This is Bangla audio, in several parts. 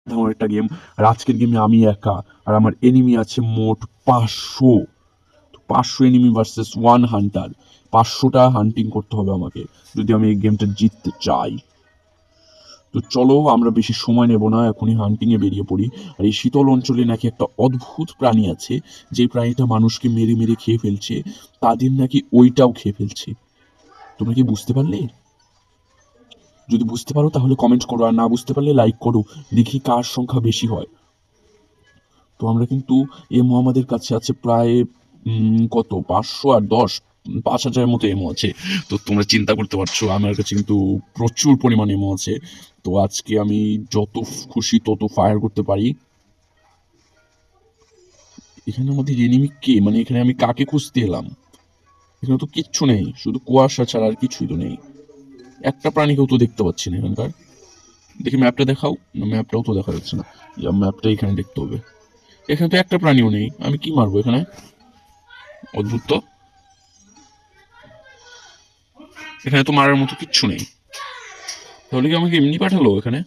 তেমন একটা গেম। আর আজকের গেমে আমি একা, আর আমার এনিমি আছে মোট 500। 500 এনিমি ভার্সেস 1 হান্টার। 500টা হান্টিং করতে হবে আমাকে যদি আমি এই গেমটা জিততে চাই। তো চলো, আমরা বেশি সময় নেব না, এখনই হান্টিং এ বেরিয়ে পড়ি। আর এই শীতল অঞ্চলে নাকি একটা অদ্ভুত প্রাণী আছে, যে প্রাণীটা মানুষকে মেরে মেরে খেয়ে ফেলছে, তাদের নাকি ওইটাও খেয়ে ফেলছে। তোমরা কি বুঝতে পারলে? যদি বুঝতে পারো তাহলে কমেন্ট করো, আর না বুঝতে পারলে লাইক করো, দেখি কার সংখ্যা বেশি হয়। তো আমরা কিন্তু এমও আমাদের কাছে আছে প্রায় কত 510, 5,000-এর মতো এমও আছে। তো তোমরা চিন্তা করতে পারছো আমার কাছে কিন্তু প্রচুর পরিমাণ এমও আছে। তো আজকে আমি যত খুশি তত ফায়ার করতে পারি। এখানে আমাদের এনিমি কে, মানে এখানে আমি কাকে খুঁজতে এলাম? এখানে তো কিচ্ছু নেই, শুধু কুয়াশা ছাড়া আর কিছুই তো নেই। একটা প্রাণীকেও তো দেখতে পাচ্ছি না এখানকার। দেখি ম্যাপটা দেখাও। না, ম্যাপটাও তো দেখা যাচ্ছে না। ম্যাপটা এখানে দেখতে হবে। এখানে তো একটা প্রাণীও নেই, আমি কি মারবো এখানে? অদ্ভুত তো, এখানে তো মারার মতো কিচ্ছু নেই। তাহলে কি আমাকে এমনি পাঠালো এখানে?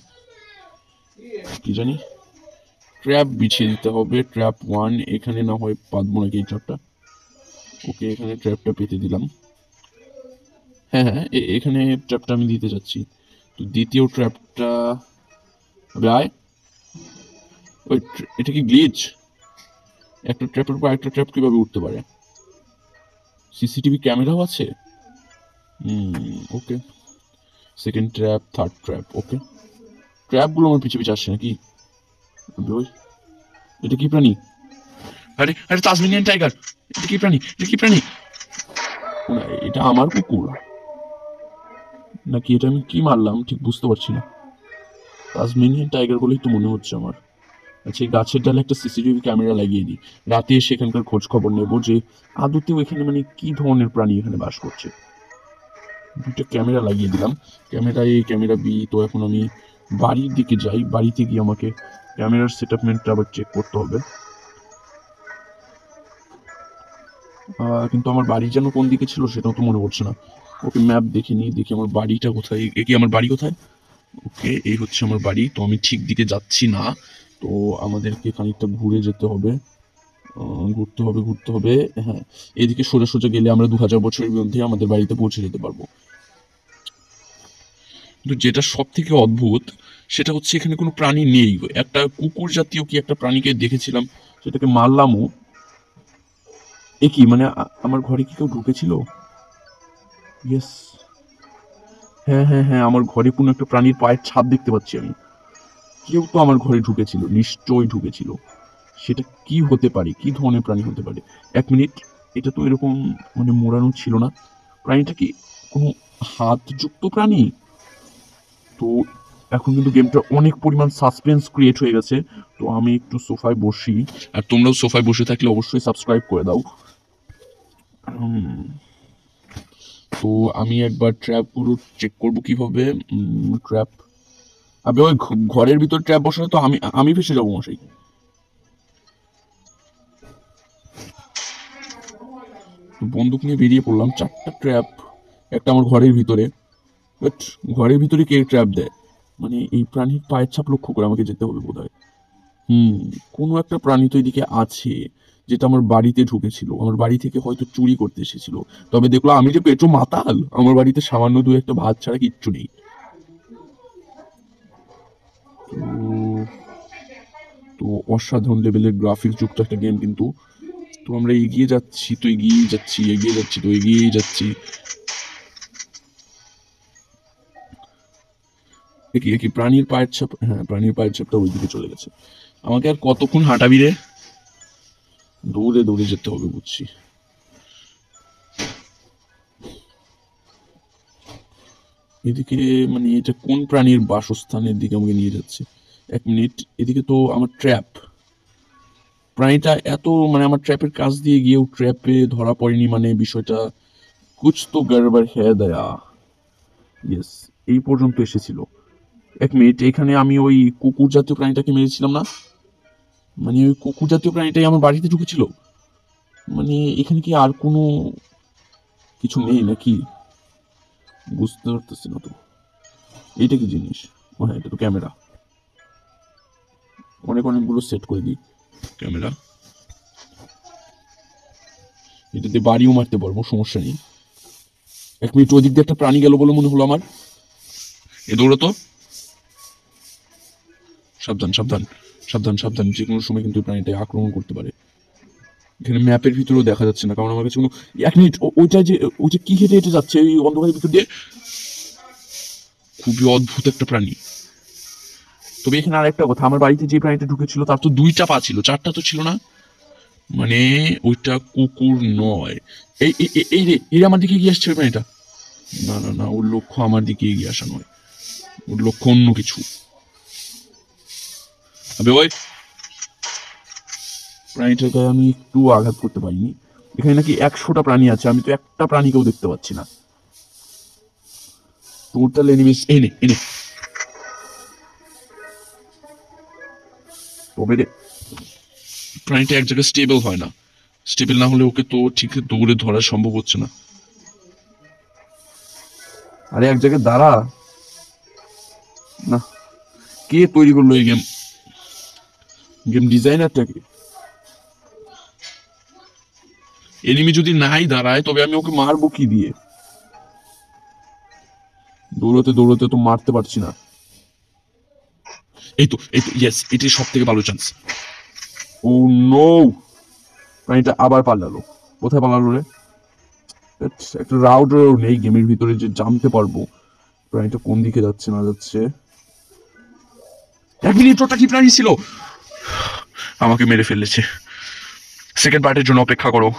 কি জানি। ট্র্যাপ বিছিয়ে দিতে হবে, ট্র্যাপ 1। এখানে না হয় পাতবো নাকি এই ট্র্যাপটা। ওকে, এখানে ট্র্যাপটা পেতে দিলাম। হ্যাঁ হ্যাঁ, এখানে ট্র্যাপটা আমি দিতে যাচ্ছি। তো দ্বিতীয় ট্র্যাপটা আয়। ওই এটা কি গ্লিচ? একটা ট্র্যাপের উপর একটা ট্র্যাপ কিভাবে উঠতে পারে? সিসিটিভি ক্যামেরাও আছে। Okay. Second trap, third trap. Okay, ট্র্যাপগুলো আমার পিছে পিছে আসছে নাকি? ওই, এটা কি প্রাণী? আরে আরে, তাসমানিয়ান টাইগার। এটা কি প্রাণী? এটা কি প্রাণী? না, এটা আমার কুকুর নাকি এটা আমি কি মারলাম ঠিক বুঝতে পারছি না। তাসমানিয়ান টাইগার বলেই তো মনে হচ্ছে আমার। আচ্ছা, এই গাছের ডালে একটা সিসিটিভি ক্যামেরা লাগিয়ে দিই। রাতে সেখানকার খোঁজ খবর নেবো যে আদতেও এখানে মানে কি ধরনের প্রাণী এখানে বাস করছে। দুটো ক্যামেরা লাগিয়ে দিলাম, ক্যামেরা এ ক্যামেরা বি। তো এখন আমি বাড়ির দিকে যাই, বাড়িতে গিয়ে আমাকে ক্যামেরার সেটআপমেন্টটা আবার চেক করতে হবে। কিন্তু আমার বাড়ি যেন কোন দিকে ছিল সেটাও তো মনে পড়ছে না। ওকে, ম্যাপ দেখে নিই, দেখি আমার বাড়িটা কোথায়। এ কি আমার বাড়ি কোথায়? ওকে, এই হচ্ছে আমার বাড়ি। তো আমি ঠিক দিকে যাচ্ছি না, তো আমাদেরকে খানিকটা ঘুরে যেতে হবে। ঘুরতে হবে। হ্যাঁ, এদিকে সোজা সোজা গেলে আমরা 2000 বছরের মধ্যে আমাদের বাড়িতে পৌঁছে যেতে পারবো। কিন্তু যেটা সব থেকে অদ্ভুত সেটা হচ্ছে এখানে কোনো প্রাণী নেই। একটা কুকুর জাতীয় কি একটা প্রাণীকে দেখেছিলাম, সেটাকে মারলামও। এ কি মানে আমার ঘরে কি কেউ ঢুকেছিল? ইয়েস। হ্যাঁ হ্যাঁ হ্যাঁ, আমার ঘরে কোনো একটা প্রাণীর পায়ের ছাপ দেখতে পাচ্ছি আমি। কেউ তো আমার ঘরে ঢুকেছিল, নিশ্চয়ই ঢুকেছিল। সেটা কি হতে পারে, কি ধরনের প্রাণী হতে পারে? 1 মিনিট, এটা তো এরকম মানে মোড়ানো ছিল না। প্রাণীটা কি কোনো হাতযুক্ত প্রাণী? তো এখন কিন্তু গেমটা অনেক পরিমাণ সাসপেন্স ক্রিয়েট হয়ে গেছে। তো আমি একটু সোফায় বসি, আর তোমরাও সোফায় বসে থাকলে অবশ্যই সাবস্ক্রাইব করে দাও। তো আমি একবার ট্র্যাপগুলো চেক করবো কিভাবে। ট্র্যাপ, আবে ওই ঘরের ভিতর ট্র্যাপ বসালে তো আমি আমি ফেসে যাবো মশাই। বন্দুক নিয়ে বেরিয়ে পড়লাম, 4টা ট্র্যাপ। একটা আমার ঘরের ভিতরে। বাট ঘরের ভিতরে কে ট্র্যাপ দেয়? মানে এই প্রাণীর পায়ের ছাপ লক্ষ্য করে আমাকে যেতে হবে বোধহয়। কোনো একটা প্রাণী তো এদিকে আছে, যেটা আমার বাড়িতে ঢুকেছিল, আমার বাড়ি থেকে হয়তো চুরি করতে এসেছিল। তবে দেখলো আমি যে পেট্রো মাতাল, আমার বাড়িতে সামান্য দু একটা ভাত ছাড়া কিচ্ছু নেই। তো অসাধারণ লেভেলের গ্রাফিক্স যুক্ত একটা গেম কিন্তু। তো আমরা এগিয়ে যাচ্ছি, তো এগিয়ে যাচ্ছি, এগিয়ে যাচ্ছি, তো এগিয়ে যাচ্ছি। একই একই প্রাণীর পায়ের ছাপ, হ্যাঁ প্রাণীর পায়ের ছাপটা ওইদিকে চলে গেছে। আমাকে আর কতক্ষণ হাঁটাবি রে? দৌড়ে দৌড়ে যেতে হবে বুঝছি। এদিকে মানে এটা কোন প্রাণীর বাসস্থানের দিকে আমাকে নিয়ে যাচ্ছে? 1 মিনিট, এদিকে তো আমার ট্র্যাপ। প্রাণীটা এত মানে আমার ট্র্যাপের কাছ দিয়ে গিয়েও ট্র্যাপে ধরা পড়েনি, মানে বিষয়টা কুছ তো গড়বড় হ্যায় দয়া। ইয়েস, এই পর্যন্ত এসেছিল। 1 মিনিট, এখানে আমি ওই কুকুর জাতীয় প্রাণীটাকে মেরেছিলাম না? মানে ওই কুকুর জাতীয় প্রাণীটাই আমার বাড়িতে ঢুকেছিল। মানে এখানে কি আর কোনো কিছু নেই নাকি? বুঝতে পারতেছি না তো। এইটা কি জিনিস? ও হ্যাঁ, এটা তো ক্যামেরা। অনেকগুলো সেট করে দিই ক্যামেরা। এটাতে বাড়িও মারতে পারবো, সমস্যা নেই। 1 মিনিট, ওই দিক দিয়ে একটা প্রাণী গেল বলে মনে হলো আমার। এ দৌড়াতো, সাবধান সাবধান সাবধান সাবধান, যে কোনো সময় কিন্তু প্রাণীটা আক্রমণ করতে পারে। এখানে ম্যাপের ভিতরেও দেখা যাচ্ছে না, কারণ আমার কাছে কোনো। 1 মিনিট, ওইটা কি হেঁটে হেঁটে যাচ্ছে এই অন্ধকারের ভিতর দিয়ে? খুবই অদ্ভুত একটা প্রাণী। তবে এখানে আরেকটা কথা, আমার বাড়িতে যে প্রাণীটা ঢুকেছিল তার তো 2টা পা ছিল, 4টা তো ছিল না। মানে ওইটা কুকুর নয়। এই এই এই- এই রে, এই আমার দিকে এগিয়ে আসছে ওই প্রাণীটা। না না না, ওর লক্ষ্য আমার দিকে এগিয়ে আসা নয়, ওর লক্ষ্য অন্য কিছু। আবে ওই প্রাণীটার গায়ে আমি একটু আঘাত করতে পারিনি। এখানে নাকি 100টা প্রাণী আছে, আমি তো একটা প্রাণীকেও দেখতে পাচ্ছি না। টোটাল এনিমিস এনে এনে। তবে রে, প্রাণীটা এক জায়গায় স্টেবল হয় না, স্টেবল না হলে ওকে তো ঠিক দৌড়ে ধরা সম্ভব হচ্ছে না। আরে এক জায়গায় দাঁড়া না। কে তৈরি করলো এই গেম? গেম ডিজাইনারটাকে। এনিমি যদি নাই দাঁড়ায় তবে আমি ওকে মারবো কি দিয়ে? দৌড়তে দৌড়তে তো মারতে পারছি না। এই তো ইয়েস, এটাই সব থেকে ভালো চান্স। ও নো, প্রাণীটা আবার পালালো। কোথায় পালালো রে? একটা রাউটারও নেই গেমের ভিতরে যে জানতে পারবো প্রাণীটা কোন দিকে যাচ্ছে না যাচ্ছে। 1 মিনিট, ওটা কি প্রাণী ছিল? আমাকে মেরে ফেলেছে। সেকেন্ড পার্টের জন্য অপেক্ষা করো।